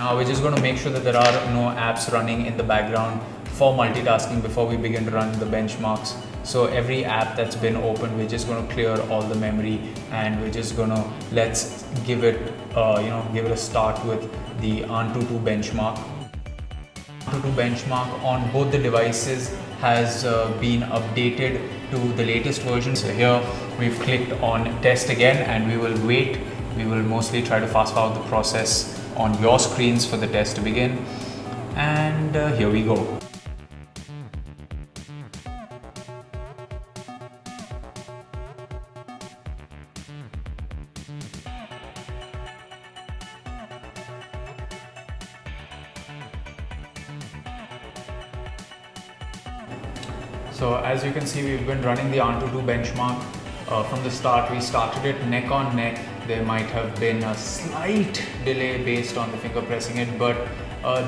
Now we're just going to make sure that there are no apps running in the background for multitasking before we begin to run the benchmarks. So every app that's been opened, we're just going to clear all the memory, and we're just going to let's give it a start with the Antutu benchmark. Antutu benchmark on both the devices has been updated to the latest version. So here we've clicked on test again, and we will wait. We will mostly try to fast forward the process on your screens for the test to begin, and here we go. So as you can see, we've been running the Antutu benchmark from the start. We started it neck on neck. There might have been a slight delay based on the finger pressing it, but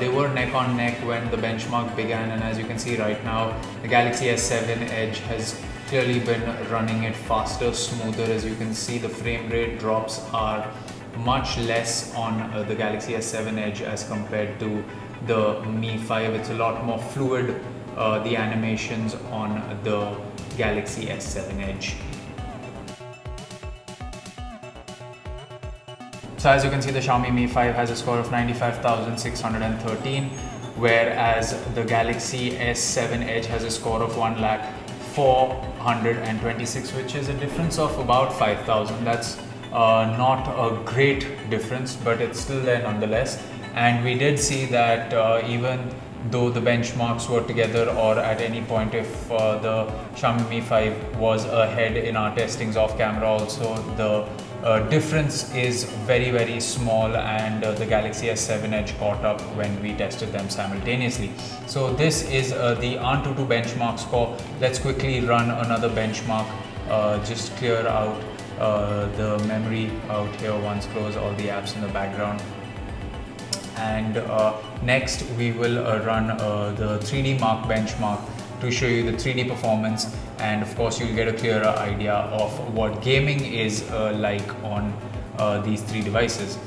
they were neck on neck when the benchmark began. And as you can see right now, the Galaxy S7 Edge has clearly been running it faster, smoother. As you can see, the frame rate drops are much less on the Galaxy S7 Edge as compared to the Mi 5. It's a lot more fluid, the animations on the Galaxy S7 Edge. So as you can see, the Xiaomi Mi 5 has a score of 95,613, whereas the Galaxy S7 Edge has a score of 1,04,26, which is a difference of about 5,000. That's not a great difference, but it's still there nonetheless. And we did see that even though the benchmarks were together, or at any point if the Xiaomi Mi 5 was ahead in our testings off camera also, the difference is very, very small, and the Galaxy S7 Edge caught up when we tested them simultaneously. So this is the Antutu benchmark score. Let's quickly run another benchmark, just clear out the memory out here once, close all the apps in the background. And next we will run the 3D Mark benchmark to show you the 3D performance, and of course you'll get a clearer idea of what gaming is like on these three devices.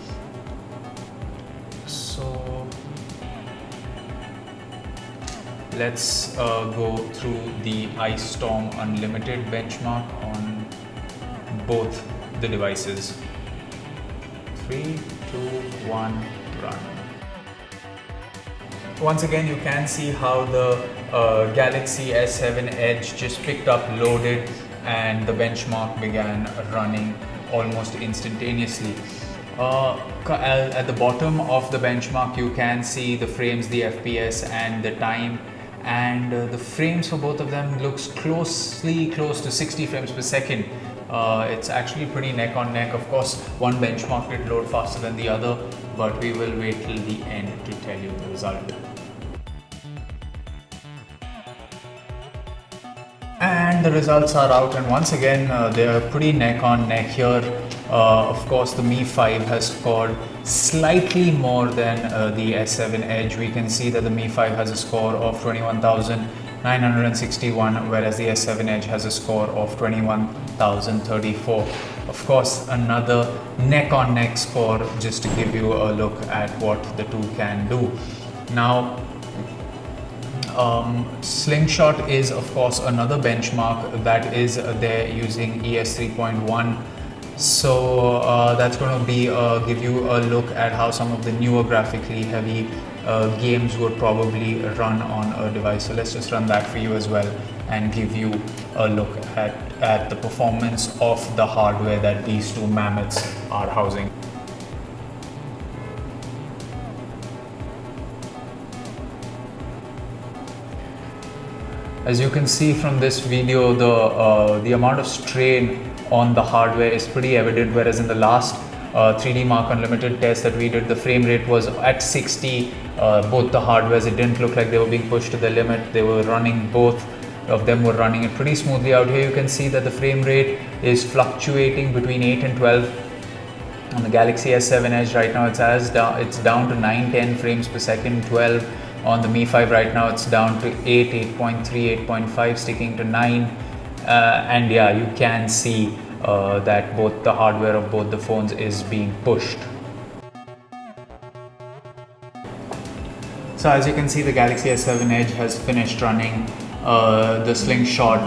So let's go through the Ice Storm Unlimited benchmark on both the devices. 3, 2, 1, run. Once again, you can see how the Galaxy S7 Edge just picked up, loaded, and the benchmark began running almost instantaneously. At the bottom of the benchmark, you can see the frames, the FPS, and the time. And the frames for both of them looks close to 60 frames per second. It's actually pretty neck on neck. Of course, one benchmark did load faster than the other, but we will wait till the end to tell you the result. And the results are out, and once again they are pretty neck on neck here. Of course, the Mi 5 has scored slightly more than the S7 Edge. We can see that the Mi 5 has a score of 21,961, whereas the S7 Edge has a score of 21,034. Of course, another neck on neck score, just to give you a look at what the two can do. Now, Slingshot is of course another benchmark that is there using ES 3.1. So that's going to be give you a look at how some of the newer graphically heavy games would probably run on a device. So let's just run that for you as well and give you a look at the performance of the hardware that these two mammoths are housing. As you can see from this video, the amount of strain on the hardware is pretty evident, whereas in the last 3D Mark Unlimited test that we did, the frame rate was at 60. Both the hardwares, it didn't look like they were being pushed to the limit. They were running, both of them were running it pretty smoothly. Out here you can see that the frame rate is fluctuating between 8 and 12. On the Galaxy S7 Edge right now it's down to 9-10 frames per second, 12. On the Mi 5 right now it's down to 8, 8.3, 8.5, sticking to 9. And yeah, you can see that both the hardware of both the phones is being pushed. So as you can see, the Galaxy S7 Edge has finished running the Slingshot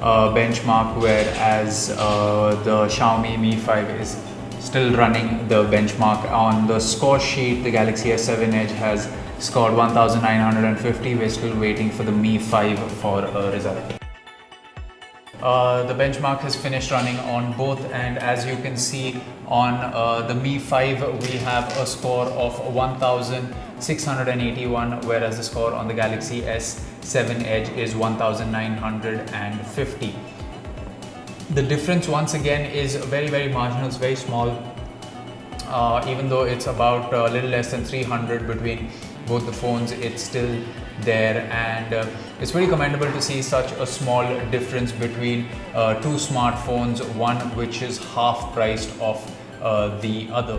benchmark, whereas the Xiaomi Mi 5 is still running the benchmark. On the score sheet, the Galaxy S7 Edge has scored 1950. We're still waiting for the Mi 5 for a result. The benchmark has finished running on both, and as you can see on the Mi 5 we have a score of 1681, whereas the score on the Galaxy S7 Edge is 1950. The difference once again is very marginal, it's very small, even though it's about a little less than 300 between both the phones, it's still there, and it's very commendable to see such a small difference between two smartphones, one which is half priced of the other.